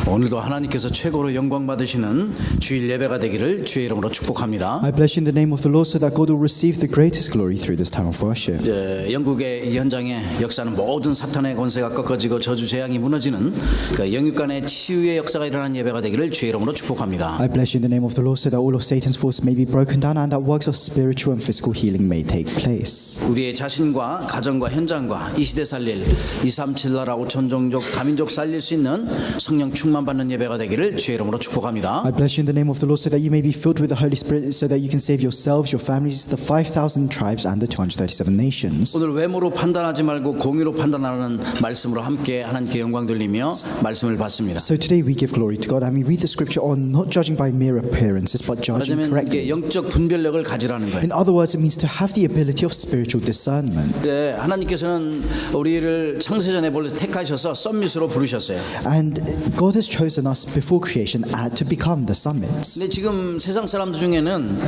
오늘도 하나님께서 최고로 영광 받으시는 주일 예배가 되기를 주의 이름으로 축복합니다. I bless you in the name of the Lord so that God will receive the greatest glory through this time of worship. 영국의 이 현장에 역사는 모든 사탄의 권세가 꺾어지고 저주 재앙이 무너지는 그 영육간의 치유의 역사가 일어나는 예배가 되기를 주의 이름으로 축복합니다. I bless you in the name of the Lord so that all of Satan's force may be broken down and that works of spiritual and physical healing may take place. 우리의 자신과 가정과 현장과 이 시대 살릴 237 나라 5천 종족 다민족 살릴 수 있는 성령 충만 받는 예배가 되기를 주의 이름으로 축복합니다. I bless you in the name of the Lord so that you may be filled with the Holy Spirit so that you can save yourselves, your families, the 5,000 tribes and the 237 nations. 오늘 외모로 판단하지 말고 공의로 판단하는 말씀으로 함께 하나님께 영광 돌리며 말씀을 받습니다. So today we give glory to God and we read the scripture on not judging by mere appearances but judging 말하자면 correctly. 이게 영적 분별력을 가지라는 거예요. In other words, it means to have the ability of spiritual discernment. 네, 하나님께서는 우리를 창세전에 택하셔서 썸밋으로 부르셨어요. And God has chosen us before creation to become the summits. 근데 지금 세상 사람들 중에는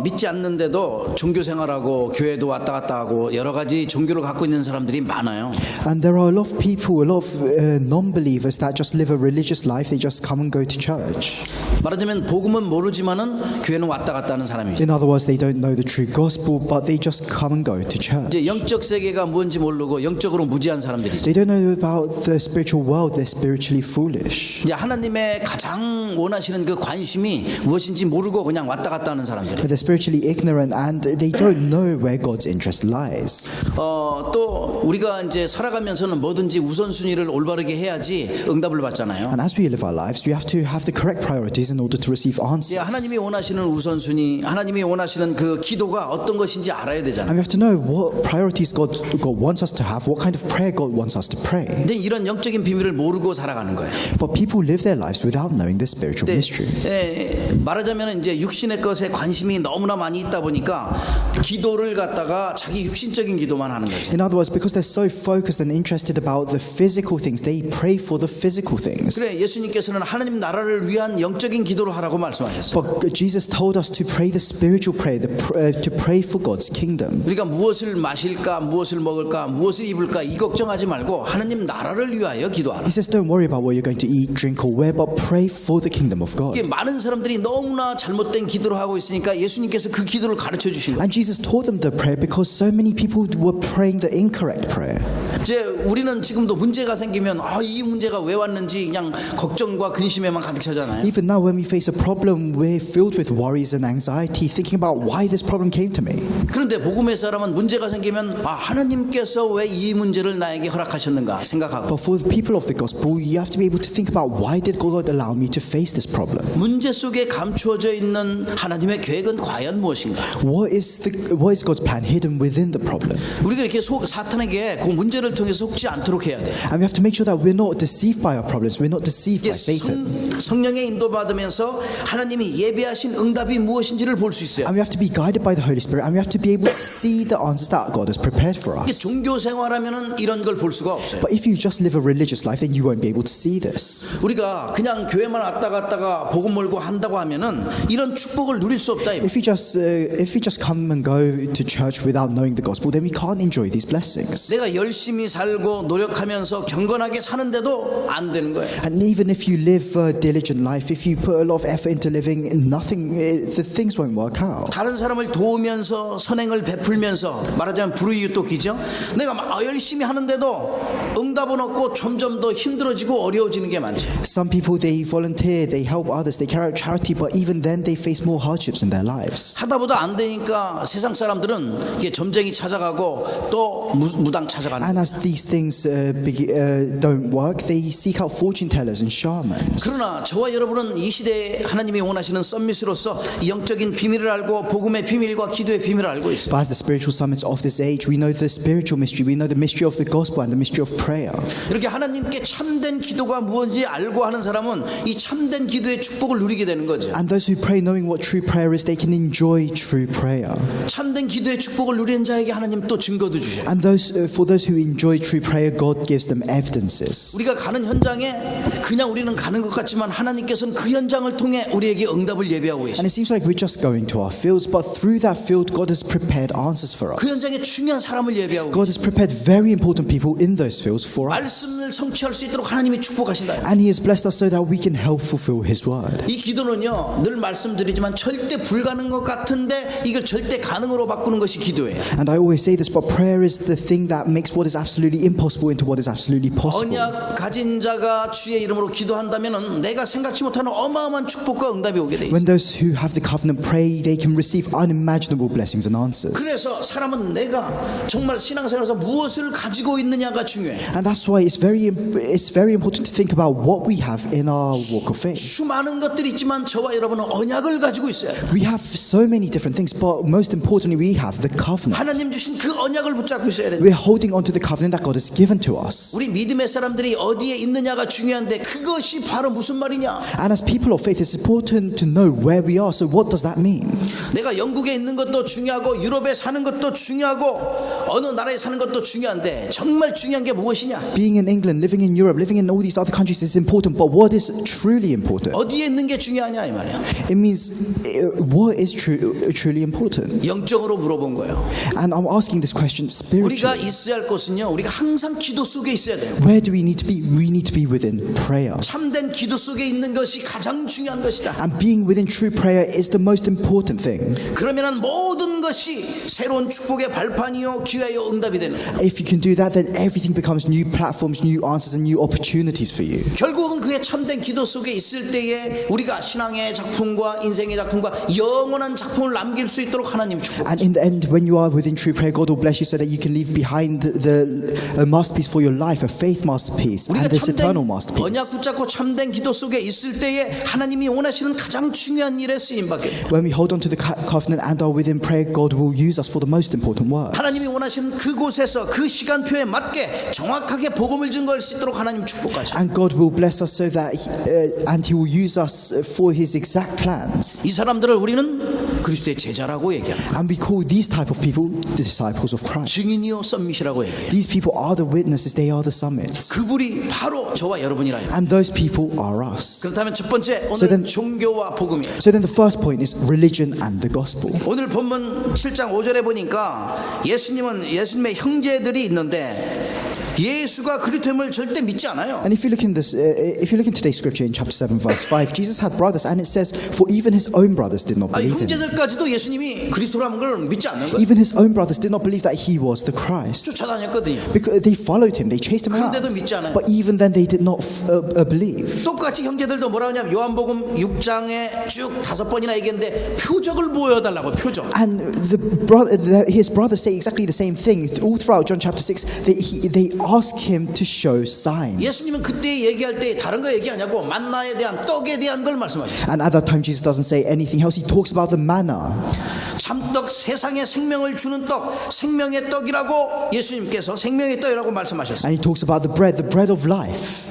믿지 않는데도 종교 생활하고 교회도 왔다 갔다 하고 여러 가지 종교를 갖고 있는 사람들이 많아요. And there are a lot of people, a lot of non-believers that just live a religious life. They just come and go to church. 말하자면 복음은 모르지만은 교회는 왔다 갔다 하는 사람이죠. In other words, they don't know the true gospel, but they just come and go to church. 이제 영적 세계가 뭔지 모르고 영적으로 무지한 사람들이죠. They don't know about the spiritual world. They're spiritually foolish. 이제 하나님의 가장 원하시는 그 관심이 무엇인지 모르고 그냥 왔다 갔다 하는 사람들이에요. They're spiritually ignorant and they don't know where God's interest lies. 또 우리가 이제 살아가면서는 뭐든지 우선순위를 올바르게 해야지 응답을 받잖아요. And as we live our lives, we have to have the correct priorities in order to receive answers. 하나님이 원하시는 우선순위, 하나님이 원하시는 그 기도가 어떤 것인지 알아야 And 되잖아요. we have to know what priorities God wants us to have, what kind of prayer God wants us to pray. 근데 이런 영적인 비밀을 모르고 살아가는 거예요. But people live their lives without knowing the spiritual mystery. 말하자면 이제 육신의 것에 관심이 너무나 많이 있다 보니까 기도를 갖다가 자기 육신적인 기도만 하는 거죠. In other words, because they're so focused and interested about the physical things, they pray for the physical things. 그래 예수님께서는 하나님 나라를 위한 영적인 기도를 하라고 말씀하셨어요. But Jesus told us to pray the spiritual prayer, to pray for God's kingdom. 우리가 무엇을 마실까, 무엇을 먹을까, 무엇을 입을까 이 걱정하지 말고 하나님 나라를 위하여 기도하라. He says, don't worry about what you're going to eat, drink, or wear, but pray for the kingdom of God. 이게 많은 사람들이 너무나 잘못된 기도를 하고 있으니까 예수님께서 그 기도를 가르쳐 주신 거예요. And Jesus taught them the prayer because so many people were praying the incorrect prayer. 이제 우리는 지금도 문제가 생기면 이 문제가 왜 왔는지 그냥 걱정과 근심에만 가득 차잖아요. Even now when we face a problem, we're filled with worries and anxiety, thinking about why this problem came to me. 그런데 복음의 사람은 문제가 생기면 하나님께서 왜 이 문제를 나에게 허락하셨는가 생각하고 But for the people of the gospel, you have to be able to think about why did God allow me to face this problem? 문제 속에 감추어져 있는 하나님의 계획은 과연 무엇인가? What is God's plan hidden within the problem? 우리가 이렇게 사탄에게 그 문제를 통해서 속지 않도록 해야 돼. And we have to make sure that we're not deceived by our problems. We're not deceived by Satan. 성령의 인도받으면서 하나님이 예비하신 응답이 무엇인지를 볼 수 있어요. And we have to be guided by the Holy Spirit. And we have to be able to see the answers that God has prepared for us. 종교 생활하면은 이런 걸 볼 수가 없어요. But if you just live a religious life, then you won't be able to see this. 우리가 그냥 교회만 왔다 갔다가 복음 몰고 한다고 하면은 이런 축복을 누릴 수 없다. If we just come and go to church without knowing the gospel, then we can't enjoy these blessings. 내가 열심히 살고 노력하면서 경건하게 사는데도 안 되는 거예요. And even if you live a diligent life, if you put a lot of effort into living, the things won't work out. 다른 사람을 도우면서 선행을 베풀면서 말하자면 불의유독이죠. 내가 막 열심히 하는데도 응답은 없고 점점 더 힘들어지고 어려워지는 게 많죠. Some people, they volunteer, they help others, they carry out charity, but even then they face more hardships in their lives. 하다보다 안 되니까 세상 사람들은 이게 점쟁이 찾아가고 또 무당 찾아가는. And as these things don't work, they seek out fortune tellers and shamans. 그러나 저와 여러분은 이 시대에 하나님이 원하시는 썸밋으로서 영적인 비밀을 알고 복음의 비밀과 기도의 비밀을 알고 있어요. But as the spiritual summits of this age, we know the spiritual mystery, we know the mystery of the gospel and the mystery of prayer. 이렇게 하나님께 참된 기도가 무엇인지 알고 하는 사람은 이 참된 기도의 축복을 누리게 되는 거죠. And those who pray knowing what true prayer is, they can enjoy true prayer. 참된 기도의 축복을 누리는 자에게 하나님 또 증거도 주셔요. And for those who enjoy true prayer, God gives them evidences. 우리가 가는 현장에 그냥 우리는 가는 것 같지만 하나님께서는 그 현장을 통해 우리에게 응답을 예비하고 And 계십니다. it seems like we're just going to our fields, but through that field, God has prepared answers for 그 us. 현장에 중요한 사람을 예비하고 God has prepared very important people in those fields for us. 말씀을 성취할 수 있도록 하나님이 축복하신다. And He has blessed us so that we can help fulfill His word. 이 기도는요 늘 말씀드리지만 절대 불가능한 것 같은데 이걸 절대 가능으로 바꾸는 것이 기도예요. And I always say this, but prayer is the thing that makes what is absolutely impossible into what is absolutely possible. 언약 가진 자가 주의 이름으로 기도한다면은 내가 생각지 못하는 어마어마한 축복과 응답이 오게 돼 있어요. When those who have the covenant pray, they can receive unimaginable blessings and answers. 그래서 사람은 내가 정말 신앙생활에서 무엇을 가지고 있느냐가 중요해. And that's why it's very important to think about what we have in our walk of faith. 수많은 것들이 있지만 저와 여러분은 언약을 가지고 있어야 돼요. We have so many different things, but most importantly, we have the covenant. 하나님 주신 그 언약을 붙잡고 있어야 돼요. We're holding on to the covenant that God has given to us. 우리 믿음의 사람들이 어디에 있느냐가 중요한데 그것이 바로 무슨 말이냐? And as people of faith, it's important to know where we are. So what does that mean? 내가 영국에 있는 것도 중요하고 유럽에 사는 것도 중요하고 어느 나라에 사는 것도 중요한데 정말 중요한 게 무엇이냐? Being in England, living in Europe, living in all these other countries is important, but what is truly important? 어디에 있는 게 중요하냐 이 말이야. It means what is truly important. 영적으로 물어본 거예요. And I'm asking this question 우리가 spiritually. 있어야 할 곳은요. 우리가 항상 기도 속에 있어야 돼요. Where do we need to be? We need to be within prayer. 참된 기도 속에 있는 것이 가장 중요한 것이다. And being within true prayer is the most important thing. 그러면은 모든 것이 새로운 축복의 발판이요 기회요 응답이 되는 거예요. If you can do that, then everything becomes new platforms, new answers, and new opportunities for you. 결국은 그의 참된 기도 속에 있을 때에 우리가 신앙의 작품과 인생의 작품과 영원한 작품을 남길 수 있도록 하나님 축복. And in the end, when you are within true prayer, God will bless you so that you can leave behind a masterpiece for your life, a faith masterpiece, 우리가 and this 참된 eternal masterpiece. 언약 붙잡고 참된 기도 속에 있을 때에 하나님이 원하시는 가장 중요한 일에 쓰임 받게 돼요. When we hold on to the covenant and are within prayer, God will use us for the most important work. 하나님이 원하시는 그곳에서 그 시간표에 맞게 정확하게 복음을 증거할 수 있도록 하나님 축복하셔. And God will bless us so that and He will use us for His exact plans. 이 사람들을 우리는 그리스도의 제자라고 얘기합니다. And we call these type of people the disciples of Christ. 증인이요 썸밋이라고 얘기해요. These people are the witnesses, they are the summits. 그분이 바로 저와 여러분이라요. And those people are us. 그렇다면 첫 번째 오늘 So then- 종교와 복음이에요. So then the first point is religion and the gospel. 오늘 본문 7장 5절에 보니까 예수님의 형제들이 있는데 예수가 그리스도임을 절대 믿지 않아요. And if you look in today's scripture in chapter 7 verse 5, Jesus had brothers and it says for even his own brothers did not believe him. 형제들까지도 예수님이 그리스도라는 걸 믿지 않는 거예요. Even his own brothers did not believe that he was the Christ. 쫓아다녔거든요. Because they followed him, they chased him around. 그런데도 믿지 않아요. But even then they did not believe. 똑같이 형제들도 뭐라 하냐면 요한복음 6장에 쭉 5번이나 얘기했는데 표적을 보여달라고 표적. And his brothers say exactly the same thing all throughout John chapter 6. They ask him to show signs. 예수님은 그때 얘기할 때 다른 거 얘기하냐고 만나에 대한 떡에 대한 걸 말씀하셨어요. And at that time Jesus doesn't say anything else. He talks about the manna. 참떡 세상에 생명을 주는 떡 생명의 떡이라고 예수님께서 생명의 떡이라고 말씀하셨어요. And he talks about the bread of life.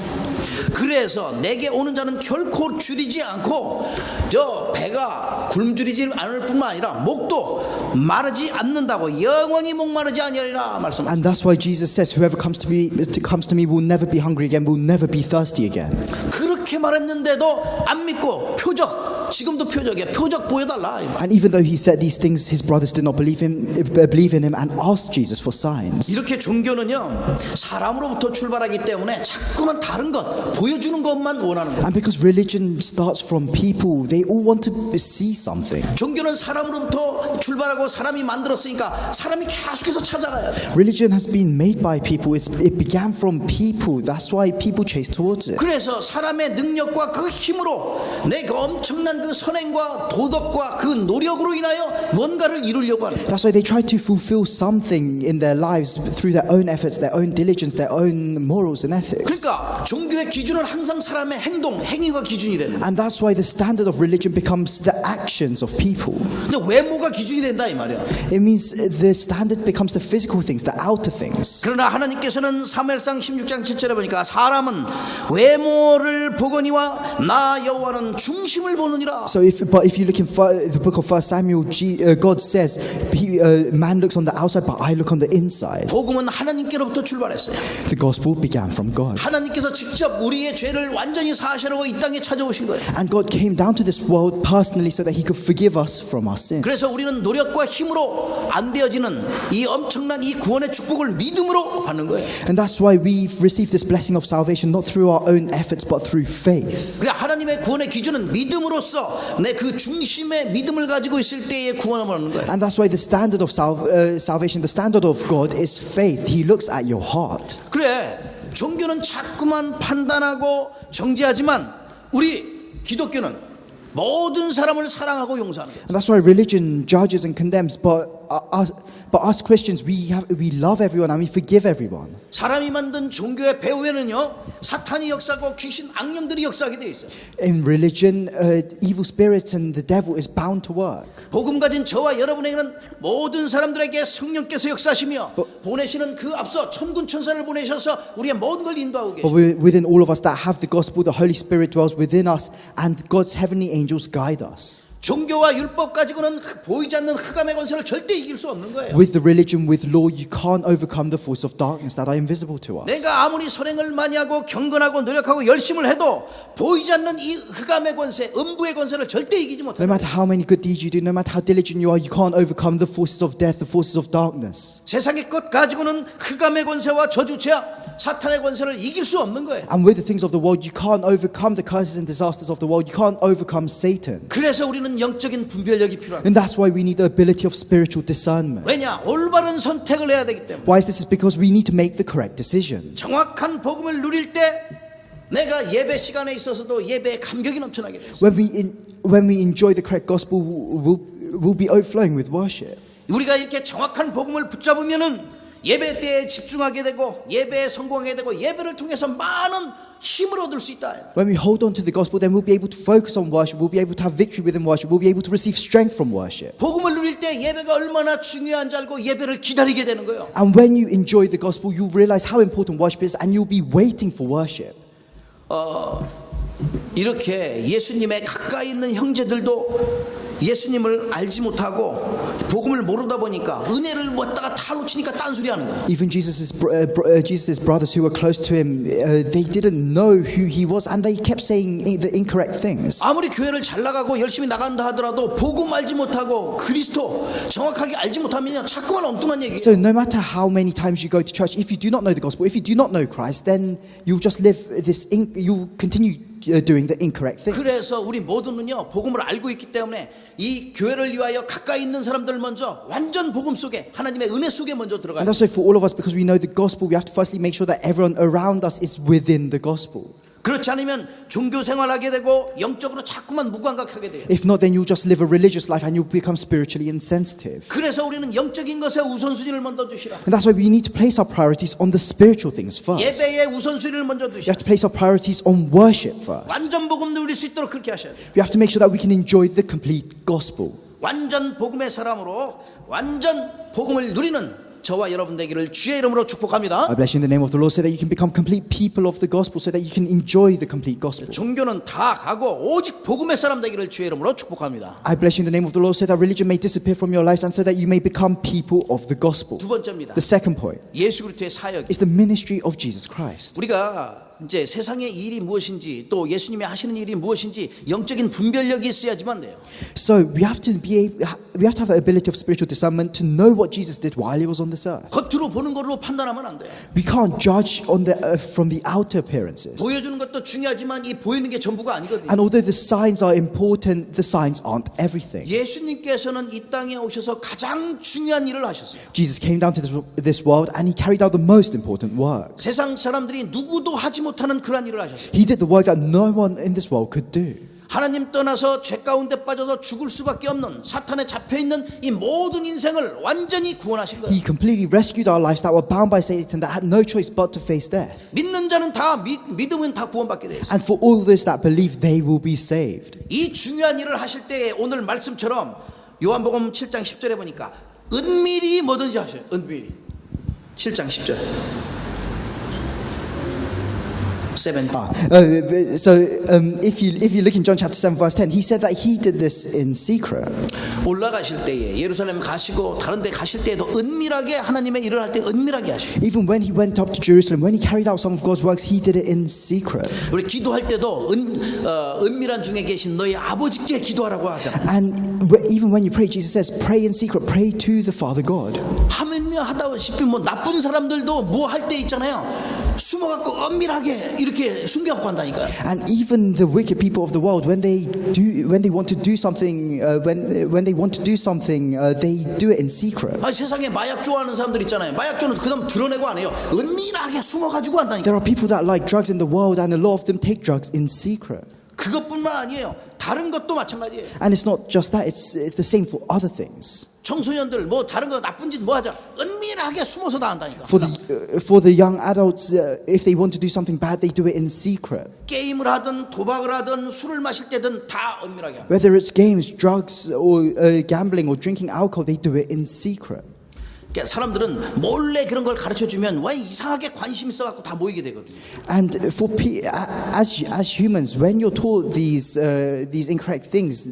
그래서 내게 오는 자는 결코 줄이지 않고 저 배가 굶주리지 않을 뿐만 아니라 목도 마르지 않는다고 영원히 목마르지 아니하리라 말씀하셨어요. And that's why Jesus says whoever comes to me will never be hungry again, will never be thirsty again. 그렇게 말했는데도 안 믿고 표적 지금도 표적이야. 표적 보여달라. And even though he said these things, his brothers did not believe in him and asked Jesus for signs. 이렇게 종교는요 사람으로부터 출발하기 때문에 자꾸만 다른 것 보여주는 것만 원하는 거예요. And because religion starts from people, they all want to see something. 종교는 사람으로부터 출발하고 사람이 만들었으니까 사람이 계속해서 찾아가야 돼요. Religion has been made by people. It began from people. That's why people chase towards it. 그래서 사람의 능력과 그 힘으로 내가 엄청난 그 선행과 도덕과 그 노력으로 인하여 뭔가를 이루려고 하는 거예요. That's why they try to fulfill something in their lives through their own efforts, their own diligence, their own morals and ethics. 그러니까 종교의 기준은 항상 사람의 행위가 기준이 되는 거예요. And that's why the standard of religion becomes the actions of people. 근데 외모가 기준이 된다 이 말이야. It means the standard becomes the physical things, the outer things. 그러나 하나님께서는 사무엘상 16장 7절에 보니까 사람은 외모를 보거니와 나 여호와는 중심을 보느니라 겉모습이라. So if you look in the book of 1 Samuel, God says, man looks on the outside, but I look on the inside. 복음은 하나님께로부터 출발했어요. The gospel began from God. 하나님께서 직접 우리의 죄를 완전히 사하시려고 이 땅에 찾아오신 거예요. And God came down to this world personally so that he could forgive us from our sins. 그래서 우리는 노력과 힘으로 안 되어지는 이 엄청난 이 구원의 축복을 믿음으로 받는 거예요. And that's why we've received this blessing of salvation not through our own efforts but through faith. 그래 하나님의 구원의 기준은 믿음으로써 내 그 중심의 믿음을 가지고 있을 때의 구원을 얻는 거예요. And that's why the standard of salvation, the standard of God is faith. He looks at your heart. 그래 종교는 자꾸만 판단하고 정죄하지만 우리 기독교는 모든 사람을 사랑하고 용서하는 거예요. And that's why religion judges and condemns, but us Christians, we love everyone and we forgive everyone. 사람이 만든 종교의 배후에는요 사탄이 역사하고 귀신 악령들이 역사하게 돼 있어요. In religion, evil spirits and the devil is bound to work. 복음 가진 저와 여러분에게는 모든 사람들에게 성령께서 역사하시며 보내시는 그 앞서 천군 천사를 보내셔서 우리의 모든 걸 인도하고 But 계세요. within all of us that have the gospel, the Holy Spirit dwells within us, and God's heavenly angels guide us. 종교와 율법 가지고는 보이지 않는 흑암의 권세를 절대 이길 수 없는 거예요. With the religion, with law, you can't overcome the force of darkness that are invisible to us. 내가 아무리 선행을 많이 하고 경건하고 노력하고 열심을 해도 보이지 않는 이 흑암의 권세, 음부의 권세를 절대 이기지 No 못해요. matter how many good deeds you do, no matter how diligent you are, you can't overcome the forces of death, the forces of darkness. 세상의 것 가지고는 흑암의 권세와 저주, 죄악, 사탄의 권세를 이길 수 없는 거예요. And with the things of the world, you can't overcome the curses and disasters of the world. You can't overcome Satan. 그래서 우리는 영적인 분별력이 필요합니다. And that's why we need the ability of spiritual discernment. 왜냐? 올바른 선택을 해야 되기 때문에. Why is this? Is because we need to make the correct decision. 정확한 복음을 누릴 때 내가 예배 시간에 있어서도 예배에 감격이 넘쳐나게 돼요. When we enjoy the correct gospel, we'll be overflowing with worship. 우리가 이렇게 정확한 복음을 붙잡으면은 예배 때에 집중하게 되고 예배에 성공하게 되고 예배를 통해서 많은 힘을 얻을 수 있다. When we hold on to the gospel, then we'll be able to focus on worship. We'll be able to have victory within worship. We'll be able to receive strength from worship. 복음을 누릴 때 예배가 얼마나 중요한지 알고 예배를 기다리게 되는 거예요. And when you enjoy the gospel, you'll realize how important worship is, and you'll be waiting for worship. 이렇게 예수님의 가까이 있는 형제들도 예수님을 알지 못하고 복음을 모르다 보니까 은혜를 왔다가 다 놓치니까 딴소리 하는 거예요. Even Jesus' brothers who were close to him, they didn't know who he was, and they kept saying the incorrect things. 아무리 교회를 잘 나가고 열심히 나간다 하더라도 복음 알지 못하고 그리스도 정확하게 알지 못하면 자꾸만 엉뚱한 얘기예요. So no matter how many times you go to church, if you do not know the gospel, if you do not know Christ, then you'll just live you'll continue doing the incorrect things. 그래서 우리 모두는요 복음을 알고 있기 때문에 이 교회를 위하여 가까이 있는 사람들 먼저 완전 복음 속에 하나님의 은혜 속에 먼저 들어가요. And that's so for all of us, because we know the gospel, we have to firstly make sure that everyone around us is within the gospel. 그렇지 않으면 종교 생활하게 되고 영적으로 자꾸만 무감각하게 돼요. If not, then you'll just live a religious life and you'll become spiritually insensitive. 그래서 우리는 영적인 것에 우선순위를 먼저 두시라. And that's why we need to place our priorities on the spiritual things first. 예배에 우선순위를 먼저 We 두시라. have to place our priorities on worship first. 완전 복음 누릴 수 있도록 그렇게 하셔야 돼요. We have to make sure that we can enjoy the complete gospel. 완전 복음의 사람으로 완전 복음을 누리는 저와 여러분 되기를 주의 이름으로 축복합니다. I bless you in the name of the Lord so that you can become complete people of the gospel, so that you can enjoy the complete gospel. 종교는 다 가고 오직 복음의 사람 되기를 주의 이름으로 축복합니다. I bless you in the name of the Lord so that religion may disappear from your lives and so that you may become people of the gospel. 두 번째입니다. The second point 예수 그리스도의 사역. is the ministry of Jesus Christ. 우리가 이제 세상의 일이 무엇인지 또 예수님이 하시는 일이 무엇인지 영적인 분별력이 있어야지만 돼요. So we have to have the ability of spiritual discernment to know what Jesus did while he was on this earth. 겉으로 보는 걸로 판단하면 안 돼요. We can't judge on from the outer appearances. 보여주는 것도 중요하지만 이 보이는 게 전부가 아니거든요. And although the signs are important, the signs aren't everything. 예수님께서는 이 땅에 오셔서 가장 중요한 일을 하셨어요. Jesus came down to this world and he carried out the most important work. 세상 사람들이 누구도 하지 못하는 그런 일을 하셨어요. He did the work that no one in this world could do. 하나님 떠나서 죄 가운데 빠져서 죽을 수밖에 없는 사탄에 잡혀있는 이 모든 인생을 완전히 구원하신 거예요. He completely rescued our lives that were bound by Satan, that had no choice but to face death. 믿는 자는 다 믿으면 다 구원받게 되어 있어요. And for all those that believe, they will be saved. 이 중요한 일을 하실 때에 오늘 말씀처럼 요한복음 7장 10절에 보니까 은밀히 뭐든지 하셔요. 은밀히 7장 10절 7. So if you look in John chapter 7 verse 10, he said that he did this in secret. 올라가실 때에 예루살렘 가시고 다른 데 가실 때에도 은밀하게 하나님의 일을 할 때 은밀하게 하시고 Even when he went up to Jerusalem, when he carried out some of God's works, he did it in secret. 우리 기도할 때도 은밀한 중에 계신 너희 아버지께 기도하라고 하잖아요. And even when you pray, Jesus says, pray in secret, pray to the Father God. 하면며 하다시피 뭐 나쁜 사람들도 뭐 할 때 있잖아요. 숨어갖고 은밀하게 이렇게 숨겨갖고 한다니까요. And even the wicked people of the world, when they want to do something, when they want to do something, they do it in secret. 아니, 세상에 마약 좋아하는 사람들 있잖아요. 마약 좋아하는 그다음 드러내고 안 해요. 은밀하게 숨어가지고 한다니까. There are people that like drugs in the world, and a lot of them take drugs in secret. 그것뿐만 아니에요. 다른 것도 마찬가지예요. And it's not just that; it's the same for other things. 청소년들 뭐 다른 거 나쁜 짓 뭐 하자 은밀하게 숨어서 다 한다니까. For the young adults, if they want to do something bad, they do it in secret. 게임을 하든 도박을 하든 술을 마실 때든 다 은밀하게 합니다. Whether it's games, drugs, or gambling, or drinking alcohol, they do it in secret. 그러니까 사람들은 몰래 그런 걸 가르쳐 주면 왜 이상하게 관심 있어 갖고 다 모이게 되거든요. And as humans, when you're taught these incorrect things,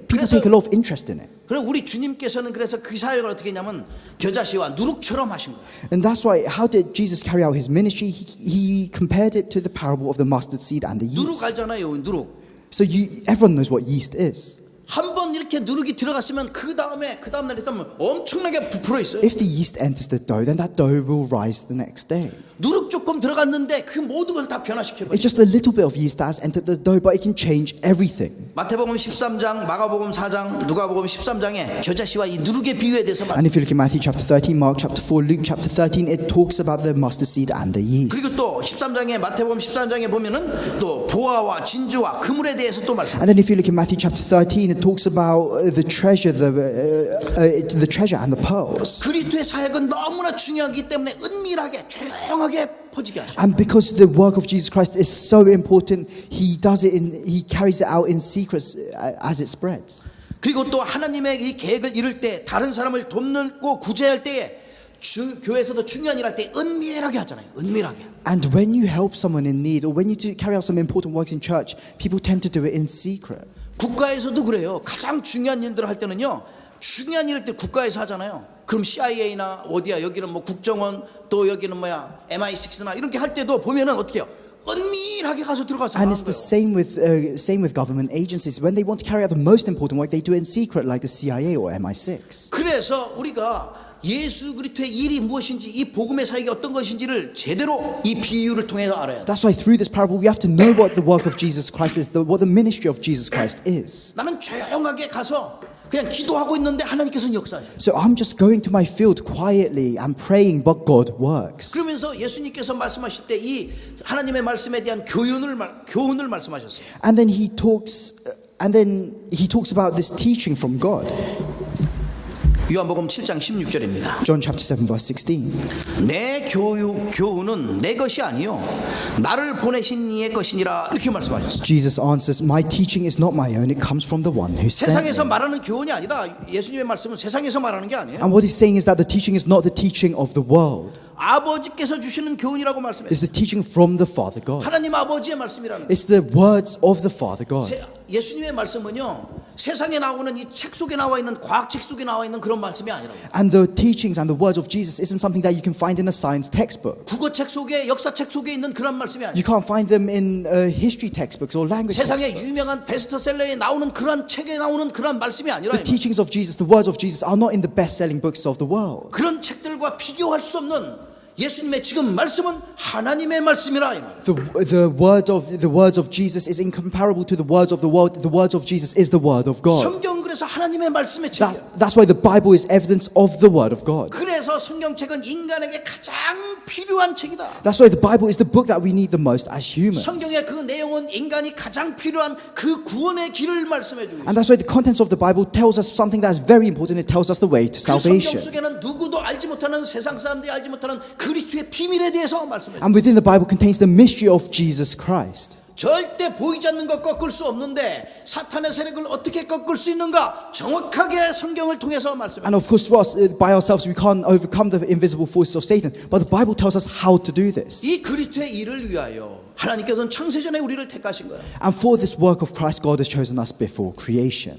people take a lot of interest in it. 그리고 우리 주님께서는 그래서 그 사역을 어떻게 했냐면 겨자씨와 누룩처럼 하신 거예요. And that's why, how did Jesus carry out his ministry? He compared it to the parable of the mustard seed and the 누룩 yeast. 알잖아요, 누룩. So everyone knows what yeast is. 한 번 이렇게 누룩이 들어갔으면 그 다음 날에 있으면 엄청나게 부풀어 있어요. If the yeast enters the dough, then that dough will rise the next day. 누룩 조금 들어갔는데 그 모든 걸 다 변화시켜 버려요. It's just a little bit of yeast that has entered the dough, but it can change everything. 마태복음 13장, 마가복음 4장, 누가복음 13장에 겨자씨와 이 누룩의 비유에 대해서 And if you look at Matthew chapter 13, Mark chapter 4, Luke chapter 13, it talks about the mustard seed and the yeast. 그리고 또 13장에 마태복음 13장에 보면은 또 보화와 진주와 그물에 대해서 또 말씀. And then if you look at Matthew chapter 13, it talks about the treasure, the treasure and the pearls. 그리스도의 사역은 너무나 중요하기 때문에 은밀하게 조용하게 퍼지게 하셔. And because the work of Jesus Christ is so important, he carries it out in secrets as it spreads. 그리고 또 하나님의 이 계획을 이룰 때 다른 사람을 돕고 구제할 때에 교회에서도 중요한 일 할 때 은밀하게 하잖아요. 은밀하게. And when you help someone in need, or when you carry out some important works in church, people tend to do it in secret. 국가에서도 그래요. 가장 중요한 일들을 할 때는요. 중요한 일을 때 국가에서 하잖아요. 그럼 CIA나 어디야 여기는 뭐 국정원 또 여기는 뭐야 MI6나 이렇게 할 때도 보면은 어떻게 해요? 은밀하게 가서 들어가서 And it's the same with government agencies. When they want to carry out the most important work, they do it in secret, like the CIA or MI6. 그래서 우리가 예수 그리스도의 일이 무엇인지 이 복음의 사역이 어떤 것인지를 제대로 이 비유를 통해서 알아야 돼. That's why through this parable we have to know what the work of Jesus Christ is, what the ministry of Jesus Christ is. 나는 조용하게 가서 그냥 기도하고 있는데 하나님께서는 역사하셔. So I'm just going to my field quietly and praying, but God works. 그러면서 예수님께서 말씀하실 때 이 하나님의 말씀에 대한 교훈을 말씀하셨어요. And then he talks about this teaching from God. 요한복음 7장 16절입니다. John chapter 7 verse 16. 내 교훈은 내 것이 아니요 나를 보내신 이의 것이니라 이렇게 말씀하셨어요. Jesus answers, my teaching is not my own, it comes from the one who sent 세상에서 me. 말하는 교훈이 아니다. 예수님의 말씀은 세상에서 말하는 게 아니에요. And what he's saying is that the teaching is not the teaching of the world. 아버지께서 주시는 교훈이라고 말씀했어요. It's the teaching from the Father God. 하나님 아버지의 말씀이라는 거예요. It's the words of the Father God. 예수님의 말씀은요 세상에 나오는 이 책 속에 나와 있는 과학책 속에 나와 있는 그런 말씀이 아니라 And the teachings and the words of Jesus isn't something that you can find in a science textbook. 국어책 속에 역사책 속에 있는 그런 말씀이 아니에요. You can't find them in history textbooks or language 세상에 textbooks. 유명한 베스트셀러에 나오는 그런 책에 나오는 그런 말씀이 아니라 The teachings of Jesus, the words of Jesus are not in the best-selling books of the world. 그런 책들과 비교할 수 없는 예수님의 지금 말씀은 하나님의 말씀이라 이 말이에요. The words of Jesus is incomparable to the words of the world. The words of Jesus is the word of God. 성경 그래서 하나님의 말씀의 책이에요. That's why the Bible is evidence of the word of God. 그래서 성경책은 인간에게 가장 필요한 책이다. That's why the Bible is the book that we need the most as humans. 성경의 그 내용은 인간이 가장 필요한 그 구원의 길을 말씀해 주고 있어요. And that's why the contents of the Bible tells us something that is very important. It tells us the way to 그 성경 salvation. 속에는 누구도 알지 못하는 세상 사람들이 알지 못하는 그리스도의 비밀에 대해서 말씀해 주고 And within the Bible contains the mystery of Jesus Christ. 절대 보이지 않는 것 꺾을 수 없는데 사탄의 세력을 어떻게 꺾을 수 있는가 정확하게 성경을 통해서 말씀합니다. And of course, for us, by ourselves, we can't overcome the invisible forces of Satan. But the Bible tells us how to do this. 이 그리스도의 일을 위하여 하나님께서는 창세전에 우리를 택하신 거예요. And for this work of Christ, God has chosen us before creation.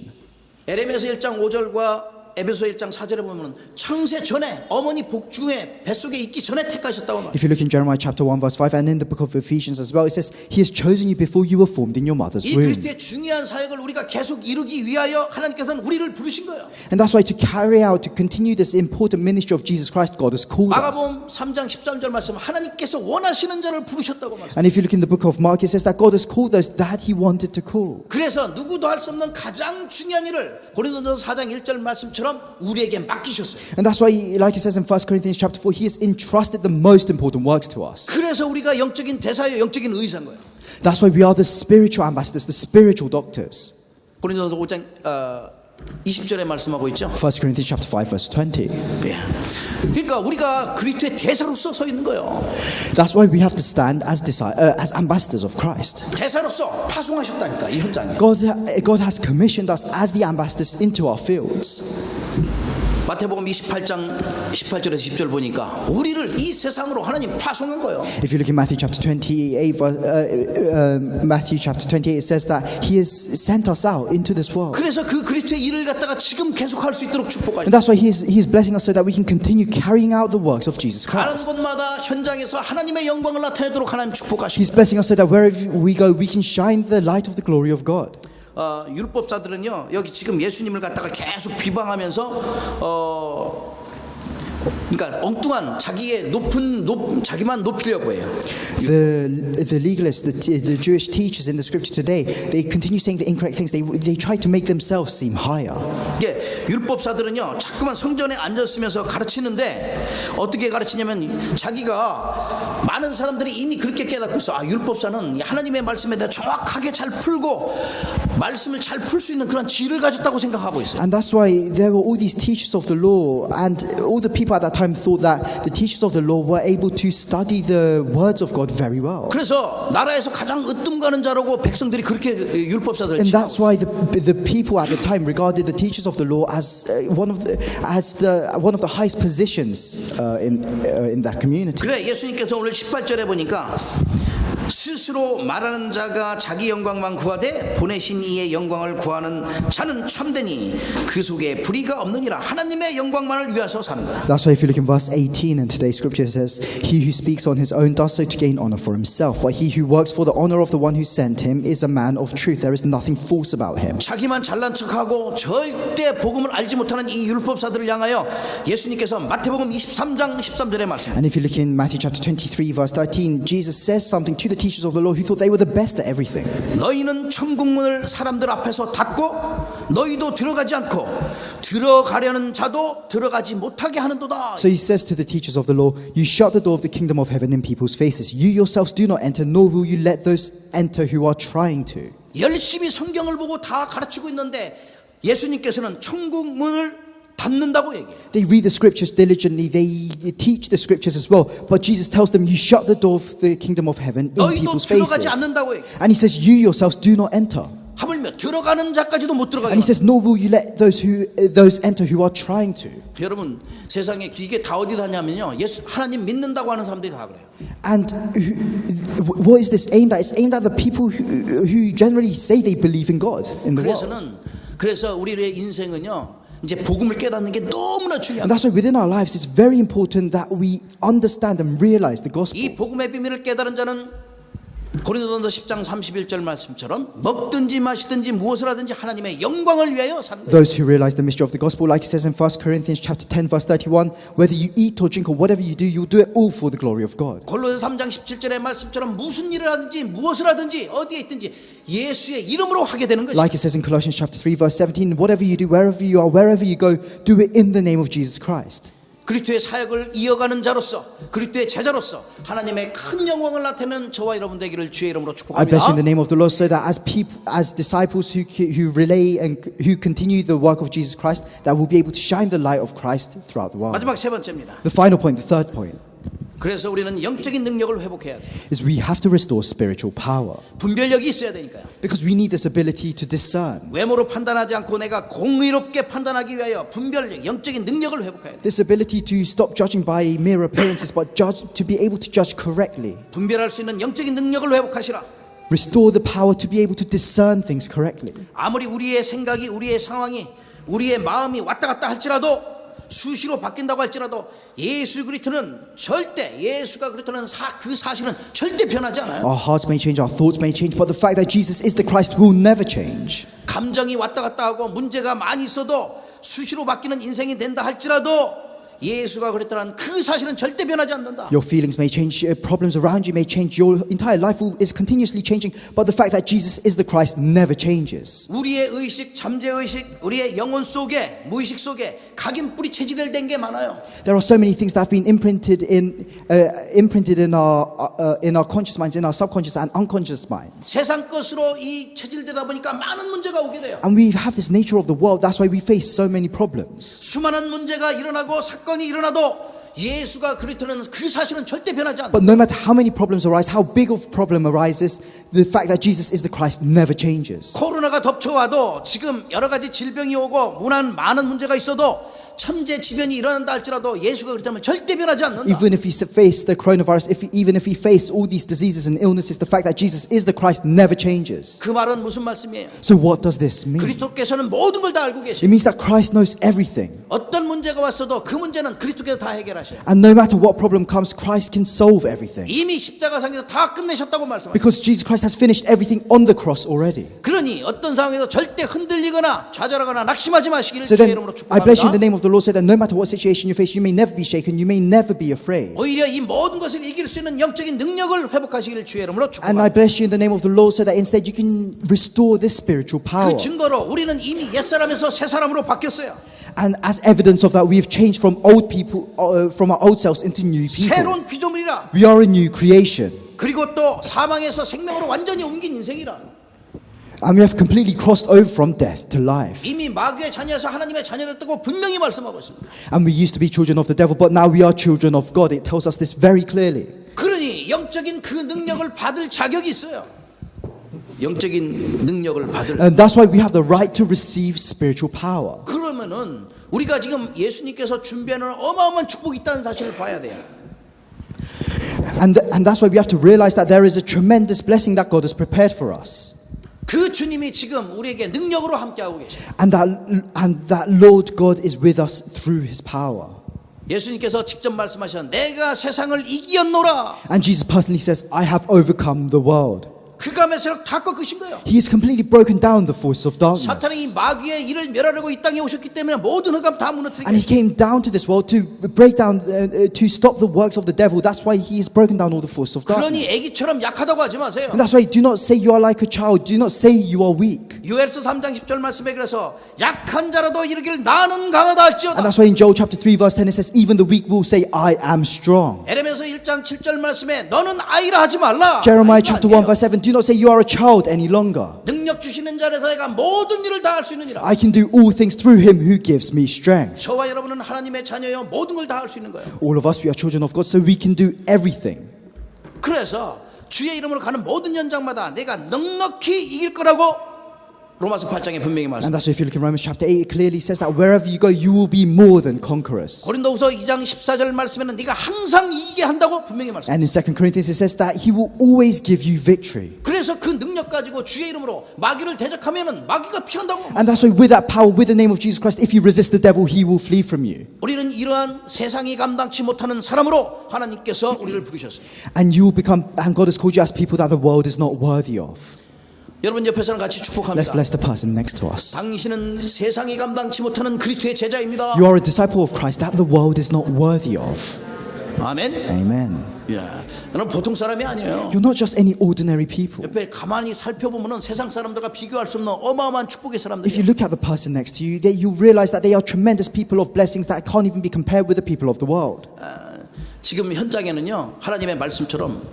에레미야서 1장 5절과 에베소 1장 4절에 보면 창세 전에 어머니 복중에 뱃속에 있기 전에 택하셨다고 말해요. If you look in Jeremiah chapter 1 verse 5 and in the book of Ephesians as well, it says, He has chosen you before you were formed in your mother's 이 womb. 그리스도의 중요한 사역을 우리가 계속 이루기 위하여 하나님께서는 우리를 부르신 거예요. And that's why to carry out, to continue this important ministry of Jesus Christ, God has called us. 마가복음 3장 13절 말씀 하나님께서 원하시는 자를 부르셨다고 말씀. And if you look in the book of Mark, it says that God has called those that He wanted to call. 그래서 누구도 할 수 없는 가장 중요한 일을 고린도전서 4장 1절 말씀처럼 우리에게 맡기셨어요. And that's why, like it says in 1 Corinthians chapter 4, He has entrusted the most important works to us. 그래서 우리가 영적인 대사요, 영적인 의사인 거예요. That's why we are the spiritual ambassadors, the spiritual doctors. 고린도전서 5장 20절에 말씀하고 있죠. 1 Corinthians chapter 5 verse 20. 예. 그러니까 우리가 그리스도의 대사로서 서 있는 거예요. That's why we have to stand as ambassadors of Christ. 대사로서 파송하셨다니까 이 현장에. God has commissioned us as the ambassadors into our fields. 마태복음 28장 18절에서 10절 보니까 우리를 이 세상으로 하나님 파송한 거예요. If you look in Matthew chapter 28, Matthew chapter 28, it says that He has sent us out into this world. 그래서 그 그리스도의 일을 갖다가 지금 계속 할 수 있도록 And 축복하셨어요. that's why He is blessing us so that we can continue carrying out the works of Jesus 가는 Christ. 곳마다 현장에서 하나님의 영광을 나타내도록 하나님 축복하시고 He's blessing us so that wherever we go, we can shine the light of the glory of God. 율법사들은요 여기 지금 예수님을 갖다가 계속 비방하면서 그러니까 엉뚱한 자기의 자기만 높이려고 해요. The legalists, the Jewish teachers in the scripture today, they continue saying the incorrect things. They try to make themselves seem higher. 이게 율법사들은요 자꾸만 성전에 앉았으면서 가르치는데 어떻게 가르치냐면 자기가 많은 사람들이 이미 그렇게 깨닫고 있어. 아 율법사는 하나님의 말씀에 대해 정확하게 잘 풀고 말씀을 잘 풀 수 있는 그런 지혜를 가졌다고 생각하고 있어요. And that's why there were all these teachers of the law, and all the people at that time thought that the teachers of the law were able to study the words of God very well. 그래서 나라에서 가장 으뜸 가는 자라고 백성들이 그렇게 율법사들을 And 치고. that's why the people at the time regarded the teachers of the law as one of the highest positions in that community. 그래 예수님께서 오늘 18절에 보니까 스스로 말하는 자가 자기 영광만 구하되 보내신 이의 영광을 구하는 자는 참되니 그 속에 불의가 없느니라. 하나님의 영광만을 위해서 사는 거야. That's why if you look in verse 18 in today's scripture, it says, He who speaks on his own does so to gain honor for himself, but he who works for the honor of the one who sent him is a man of truth. There is nothing false about him. 자기만 잘난 척하고 절대 복음을 알지 못하는 이 율법사들을 향하여 예수님께서 마태복음 23장 13절에 말씀. And if you look in Matthew chapter 23 verse 13, Jesus says something to the teachers of the law who thought they were the best at everything. 너희는 천국문을 사람들 앞에서 닫고 너희도 들어가지 않고 들어가려는 자도 들어가지 못하게 하는도다. So he says to the teachers of the law, You shut the door of the kingdom of heaven in people's faces. You yourselves do not enter, nor will you let those enter who are trying to. 열심히 성경을 보고 다 가르치고 있는데 예수님께서는 천국문을 닫는다고 얘기해요. They read the scriptures diligently, they teach the scriptures as well, but Jesus tells them, You shut the door of the kingdom of heaven in 너희도 people's faces. 들어가지 않는다고 얘기해요. And he says, You yourselves do not enter. 하물며 들어가는 자까지도 못 들어가게. And he says, Nor will you let those enter who are trying to. 여러분 세상에 이게 다 어디 다냐면요 하나님 믿는다고 하는 사람들이 다 그래요. And what is this aimed at? It's aimed at the people who generally say they believe in God in the world. 그래서 우리의 인생은요 이제 복음을 깨닫는 게 너무나 And 중요합니다. that's why within our lives it's very important that we understand and realize the gospel. 이 복음의 비밀을 깨달은 자는 고린도전서 10장 31절 말씀처럼 먹든지 마시든지 무엇을 하든지 하나님의 영광을 위하여 사는 거예요. Those who realize the mystery of the gospel, like it says in 1 Corinthians chapter 10 verse 31, whether you eat or drink or whatever you do, you'll do it all for the glory of God. 골로새 3장 17절의 말씀처럼 무슨 일을 하든지 무엇을 하든지 어디에 있든지 예수의 이름으로 하게 되는 것이죠. Like it says in Colossians chapter 3 verse 17, whatever you do, wherever you are, wherever you go, do it in the name of Jesus Christ. 그리스도의 사역을 이어가는 자로서 그리스도의 제자로서 하나님의 큰 영광을 나타내는 저와 여러분 되기를 주의 이름으로 I bless you in the 축복합니다. name of the Lord, so that as disciples who relay and who continue the work of Jesus Christ, that we'll be able to shine the light of Christ throughout the world. 마지막 세 번째입니다. The final point, the third point. 그래서 우리는 영적인 능력을 회복해야 돼. is we have to restore spiritual power. 분별력이 있어야 되니까요. Because we need this ability to discern. 외모로 판단하지 않고 내가 공의롭게 판단하기 위하여 분별력, 영적인 능력을 회복해야 돼. This ability to stop judging by mere appearances, but to be able to judge correctly. 분별할 수 있는 영적인 능력을 회복하시라. Restore the power to be able to discern things correctly. 아무리 우리의 생각이, 우리의 상황이, 우리의 마음이 왔다 갔다 할지라도, 수시로 바뀐다고 할지라도 예수 그리스도는 절대, 예수가 그리스도는 그 사실은 절대 변하지 않아요. Our hearts may change, our thoughts may change, but the fact that Jesus is the Christ will never change. 감정이 왔다 갔다 하고 문제가 많이 있어도 수시로 바뀌는 인생이 된다 할지라도 예수가 그랬다는 그 사실은 절대 변하지 않는다. Your feelings may change, problems around you may change, your entire life is continuously changing, but the fact that Jesus is the Christ never changes. 우리의 의식, 잠재의식, 우리의 영혼 속에, 무의식 속에 각인뿌리 체질된 게 많아요. There are so many things that have been imprinted in our conscious minds, in our subconscious and unconscious minds. 세상 것으로 이 체질되다 보니까 많은 문제가 오게 돼요. And we have this nature of the world, that's why we face so many problems. 수많은 문제가 일어나고 사건이 일어나도 예수가 그리스도는 그 사실은 절대 변하지 않는다. But no matter how many problems arise, how big of a problem arises, the fact that Jesus is the Christ never changes. 코로나가 덮쳐와도 지금 여러 가지 질병이 오고 많은 문제가 있어도 천재지변이 일어난다 할지라도 예수가 그렇다면 절대 변하지 않는다. Even if we face the coronavirus, even if we face all these diseases and illnesses, the fact that Jesus is the Christ never changes. 그 말은 무슨 말씀이에요? So what does this mean? 그리스도께서는 모든 걸 다 알고 It 계십니다. means that Christ knows everything. 어떤 문제가 왔어도 그 문제는 그리스도께서 다 해결하셔요. And no matter what problem comes, Christ can solve everything. 이미 십자가상에서 다 끝내셨다고 말씀하셨어요. Because Jesus Christ has finished everything on the cross already. 그러니 어떤 상황에서 절대 흔들리거나 좌절하거나 낙심하지 마시기를 So 주의 then, 이름으로 I bless you in the 축복합니다. name of the Lord, so that no matter what situation you face, you may never be shaken, you may never be afraid. 오히려 이 모든 것을 이길 수 있는 영적인 능력을 회복하시기를 주의 이름으로 And I 축복합니다. bless you in the name of the Lord, so that instead you can restore this spiritual power. 그 증거로 우리는 이미 옛사람에서 새사람으로 바뀌었어요. And as evidence of that, we have changed from old people, from our old selves into new people. 새로운 피조물이라. We are a new creation. 그리고 또 사망에서 생명으로 완전히 옮긴 인생이라. And we have completely crossed over from death to life. 이미 마귀의 자녀에서 하나님의 자녀됐다고 분명히 말씀하고 있습니다. And we used to be children of the devil, but now we are children of God. It tells us this very clearly. 그러니 영적인 그 능력을 받을 자격이 있어요. 영적인 능력을 받을. And that's why we have the right to receive spiritual power. 그러면은 우리가 지금 예수님께서 준비하는 어마어마한 축복이 있다는 사실을 봐야 돼요. And that's why we have to realize that there is a tremendous blessing that God has prepared for us. 그 주님이 지금 우리에게 능력으로 함께하고 계십니다. And that Lord God is with us through His power. 예수님께서 직접 말씀하신 내가 세상을 이기었노라. And Jesus personally says, I have overcome the world. 흑암의 세력 다 꺾으신 거예요. He has completely broken down the force of 사탄이 이 darkness. 마귀의 일을 멸하려고 이 땅에 오셨기 때문에 모든 흑암 다 무너뜨리게 And He came down to this world to break down, to stop the works of the devil. That's why He has broken down all the force of 그러니 darkness. 애기처럼 약하다고 하지 마세요. And that's why do not say you are like a child. Do not say you are weak. 요엘서 3장 10절 말씀에 그래서 약한 자라도 이르길 나는 강하다 할지어다. And that's why in Joel chapter 3 verse 10 it says, even the weak will say, I am strong. 에레미야서 1장 7절 말씀에 너는 아이라 하지 말라. Jeremiah 아이가 chapter 1 아니에요. verse 7, do not say you are a child any longer. 능력 주시는 자에서 내가 모든 일을 다 할 수 있느니라. I can do all things through Him who gives me strength. 저와 여러분은 하나님의 자녀여 모든 걸 다 할 수 있는 거예요. All of us, we are children of God, so we can do everything. 그래서 주의 이름으로 가는 모든 현장마다 내가 넉넉히 이길 거라고 로마서 8장에 분명히 말씀. And that's why if you look in Romans chapter 8, it clearly says that wherever you go, you will be more than conquerors. 고린도후서 2장 14절 말씀에는 네가 항상 이기게 한다고 분명히 말씀. And in 2 Corinthians it says that He will always give you victory. 그래서 그 능력 가지고 주의 이름으로 마귀를 대적하면은 마귀가 피한다고. And that's why with that power, with the name of Jesus Christ, if you resist the devil, he will flee from you. 우리는 이러한 세상이 감당치 못하는 사람으로 하나님께서 우리를 부르셨어요. And you will become, and God has called you as people that the world is not worthy of. 여러분 옆에서는 같이 Let's 축복합니다. bless the person next to us. 당신은 세상이 감당치 못하는 그리스도의 제자입니다. You are a disciple of Christ that the world is not worthy of. 아멘. Amen. 야, 너는 보통 사람이 아니에요. You're not just any ordinary people. 옆에 가만히 살펴보면은 세상 사람들과 비교할 수 없는 어마어마한 축복의 If you 사람들이에요. look at the person next to you, you realize that they are tremendous people of blessings that can't even be compared with the people of the world. 지금 현장에는요 하나님의 말씀처럼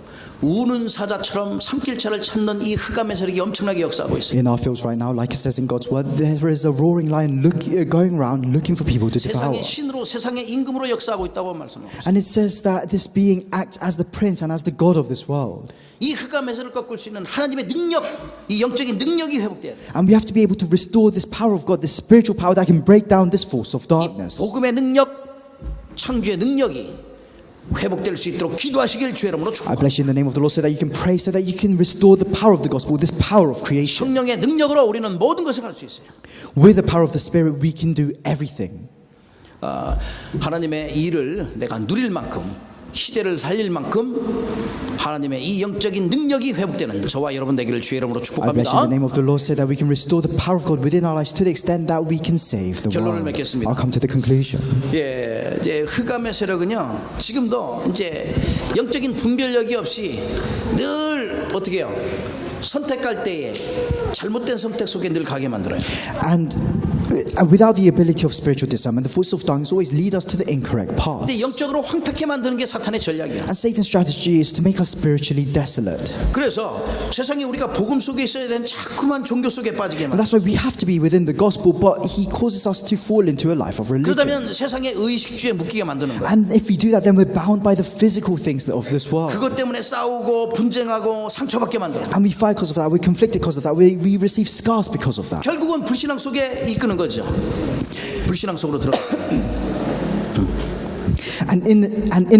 우는 사자처럼 산길차를 찾는 이 흑암의 세력이 엄청나게 역사하고 있어요. In our fields right now, like it says in God's word, there is a roaring lion going around looking for people to devour. 세상의 신으로 세상의 임금으로 역사하고 있다고 말씀하고 있어요. And it says that this being acts as the prince and as the god of this world. 이 흑암의 세력을 꺾을 수 있는 하나님의 능력, 이 영적인 능력이 회복돼야 돼요. And we have to be able to restore this power of God, this spiritual power that can break down this force of darkness. 복음의 능력, 창조의 능력이 회복될 수 있도록 기도하시길 주의 이름으로 I 축복합니다. bless you in the name of the Lord so that you can pray, so that you can restore the power of the gospel, this power of creation. 성령의 능력으로 우리는 모든 것을 할 수 있어요. With the power of the Spirit, we can do everything. 하나님의 일을 내가 누릴 만큼, 시대를 살릴 만큼 하나님의 이 영적인 능력이 회복되는 저와 여러분 되기를 주의 이름으로 I bless you in the 축복합니다. name of the Lord so that we can restore the power of God within our lives to the extent that we can save the 결론을 world. 맺겠습니다. I'll come to the conclusion. 예, 이제 흑암의 세력은요 지금도 이제 영적인 분별력이 없이 늘 어떻게 해요? 선택할 때에 잘못된 선택 속에 늘 가게 만들어요. And without the ability of spiritual discernment, the forces of darkness always lead us to the incorrect path. 근데 영적으로 황폐하게 만드는 게 사탄의 전략이야. And Satan's strategy is to make us spiritually desolate. 그래서 세상에 우리가 복음 속에 있어야 되는 자꾸만 종교 속에 빠지게 And 만들어. that's why we have to be within the gospel, but he causes us to fall into a life of religion. 그러다면 세상의 의식주에 묶이게 만드는 거야. And if we do that, then we're bound by the physical things of this world. 그것 때문에 싸우고 분쟁하고 상처받게 만들어. And we fight because of that, we're conflicted because of that, we receive scars because of that. 결국은 불신앙 속에 이끄는 거죠. 불신앙 속으로 들어가. And in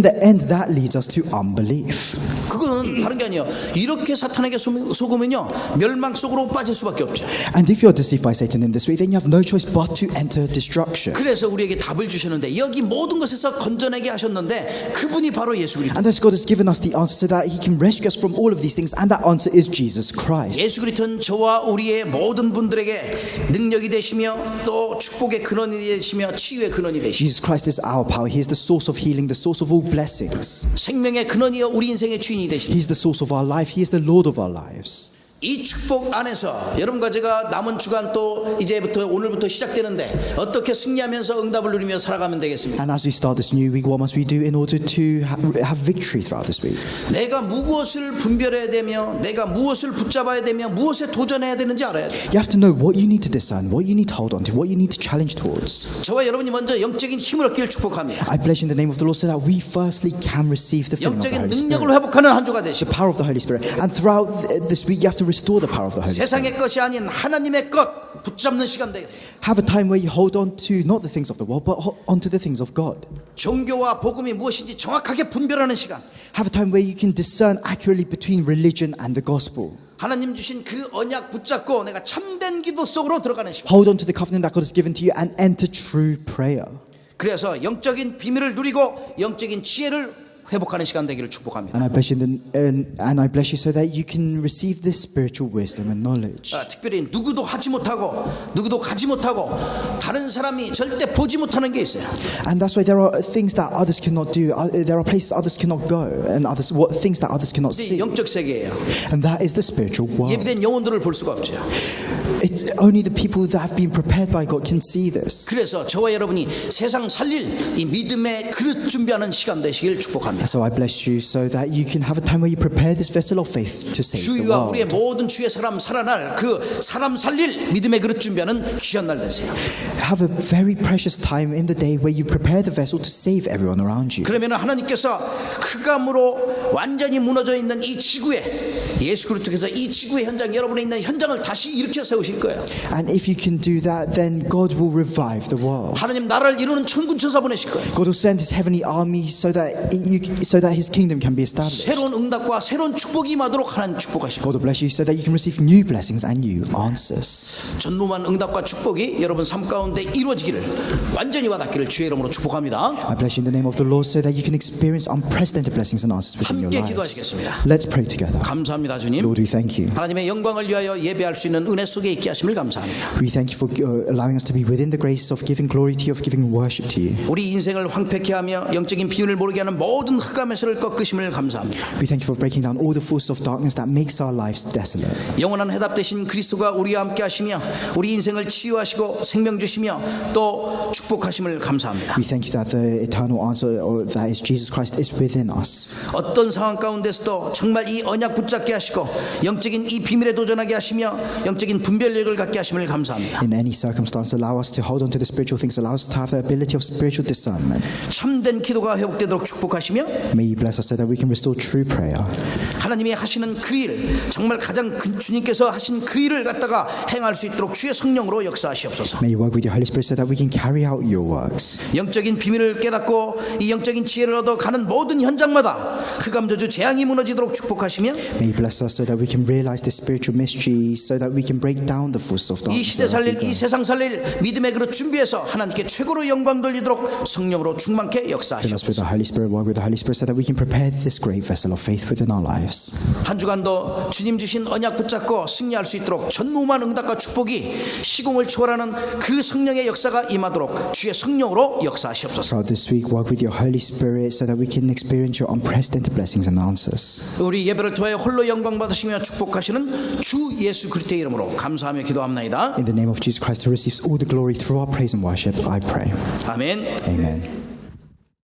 the end, that leads us to unbelief. 그거는 다른 게 아니에요. 이렇게 사탄에게 속으면요 멸망 속으로 빠질 수밖에 없죠. And if you're deceived by Satan in this way, then you have no choice but to enter destruction. 그래서 우리에게 답을 주셨는데 여기 모든 것에서 건져내게 하셨는데 그분이 바로 예수 그리스도. And thus God has given us the answer so that He can rescue us from all of these things, and that answer is Jesus Christ. 예수 그리스도는 저와 우리의 모든 분들에게 능력이 되시며 또 축복의 근원이 되시며 치유의 근원이 되시며 Jesus Christ is our power. He is the source of healing, the source of all blessings. 생명의 근원이여 우리 인생의 주인이 되시니 He is the source of our life. He is the Lord of our lives. 이 축복 안에서 여러분과 제가 남은 주간 또 이제부터 오늘부터 시작되는데 어떻게 승리하면서 응답을 누리며 살아가면 되겠습니까? And as we start this new week, what must we do in order to have victory throughout this week? 내가 무엇을 분별해야 되며 내가 무엇을 붙잡아야 되며 무엇에 도전해야 되는지 알아야 돼요. You have to know what you need to discern, what you need to hold on to, what you need to challenge towards. 저와 여러분이 먼저 영적인 힘을 얻기를 축복합니다. I bless you in the name of the Lord so that we firstly can receive the filling of the 영적인 Holy 능력을 Spirit, 회복하는 한 주가 the 되시고 power of the Holy Spirit. And throughout this week, you have to restore the power of the Holy Spirit. 세상의 것이 아닌 하나님의 것 붙잡는 시간 되게 돼요. Have a time where you hold on to not the things of the world, but onto the things of God. 종교와 복음이 무엇인지 정확하게 분별하는 시간. Have a time where you can discern accurately between religion and the gospel. 하나님 주신 그 언약 붙잡고 내가 참된 기도 속으로 들어가는 시간. Hold on to the covenant that God has given to you and enter true prayer. 그래서 영적인 비밀을 누리고 영적인 지혜를 회복하는 시간 되기를 축복합니다. And I bless you so that you can receive this spiritual wisdom and knowledge. 특별히 누구도 하지 못하고 누구도 가지 못하고 다른 사람이 절대 보지 못하는 게 있어요. And that's why there are things that others cannot do. There are places others cannot go, and things that others cannot 이 see. 영적 세계예요. And that is the spiritual world. 예비된 영혼들을 볼 수가 없죠. It's only the people that have been prepared by God can see this. 그래서 저와 여러분이 세상 살릴 이 믿음의 그릇 준비하는 시간 되시길 축복합니다. So I bless you so that you can have a time where you prepare this vessel of faith to save the 주위와 우리의 world. 모든 주의 사람 살아날 그 사람 살릴 믿음의 그릇 준비하는 귀한 날 되세요. Have a very precious time in the day where you prepare the vessel to save everyone around you. 그러면 하나님께서 흑암으로 완전히 무너져 있는 이 지구에 예수 그리스도께서 이 지구의 현장 여러분의 있는 현장을 다시 일으켜 세우실 거예요. And if you can do that, then God will revive the world. 하나님 나라를 이루는 천군 천사 보내실 거예요. God will send His heavenly army so that His kingdom can be established. 새로운 응답과 새로운 축복이 임하도록 하나님 축복하실 거예요. God will bless you so that you can receive new blessings and new answers. 전무한 응답과 축복이 여러분 삶 가운데 이루어지기를 완전히 와닿기를 주의 이름으로 축복합니다. I bless you in the name of the Lord so that you can experience unprecedented blessings and answers within your 함께 lives. 기도하시겠습니다. Let's pray together. 감사합니다. 감사합니다, 주님. Lord, we thank you. 하나님의 영광을 위하여 예배할 수 있는 은혜 속에 있게 하심을 감사합니다. We thank you for allowing us to be within the grace of giving glory to you, of giving worship to you. 우리 인생을 황폐케 하며 영적인 비밀을 모르게 하는 모든 흑암에서를 꺾으심을 감사합니다. We thank you for breaking down all the forces of darkness that makes our lives desolate. 영원한 해답 되신 그리스도가 우리와 함께 하시며 우리 인생을 치유하시고 생명 주시며 또 축복하심을 감사합니다. We thank you that the eternal answer, or that is Jesus Christ, is within us. 어떤 상황 가운데서도 정말 이 언약 붙잡게 하시고 영적인 이 비밀에 도전하게 하시며 영적인 분별력을 갖게 하심을 감사합니다. In any circumstance, allow us to hold on to the spiritual things, allow us to have the ability of spiritual discernment. 참된 기도가 회복되도록 축복하시며 May you bless us so that we can restore true prayer. 하나님이 하시는 그 일, 정말 가장 주님께서 하신 그 일을 갖다가 행할 수 있도록 주의 성령으로 역사하시옵소서. May you work with your Holy Spirit so that we can carry out your works. 영적인 비밀을 깨닫고 이 영적인 지혜를 얻어 가는 모든 현장마다 흑암저주 재앙이 무너지도록 축복하시며 May you bless us so that we can realize the spiritual mysteries, so that we can break down the forces of 이 darkness. 시대 살릴 이 세상 살릴 믿음의 그릇 준비해서 하나님께 최고로 영광 돌리도록 성령으로 충만케 Fill us with 역사하시옵소서. the Holy Spirit, work with the Holy Spirit so that we can prepare this great vessel of faith within our lives. 한 주간도 주님 주신 언약 붙잡고 승리할 수 있도록 전무한 응답과 축복이 시공을 초월하는 그 성령의 역사가 임하도록 주의 성령으로 역사하시옵소서. Throughout this week, work with your Holy Spirit so that we can experience your unprecedented blessings and answers. 우리 예배를 통하여 홀로 영광 받으시며 축복하시는 주 예수 그리스도의 이름으로 감사하며 기도합나이다. In the name of Jesus Christ, who receives all the glory through our praise and worship, I pray. 아멘. Amen.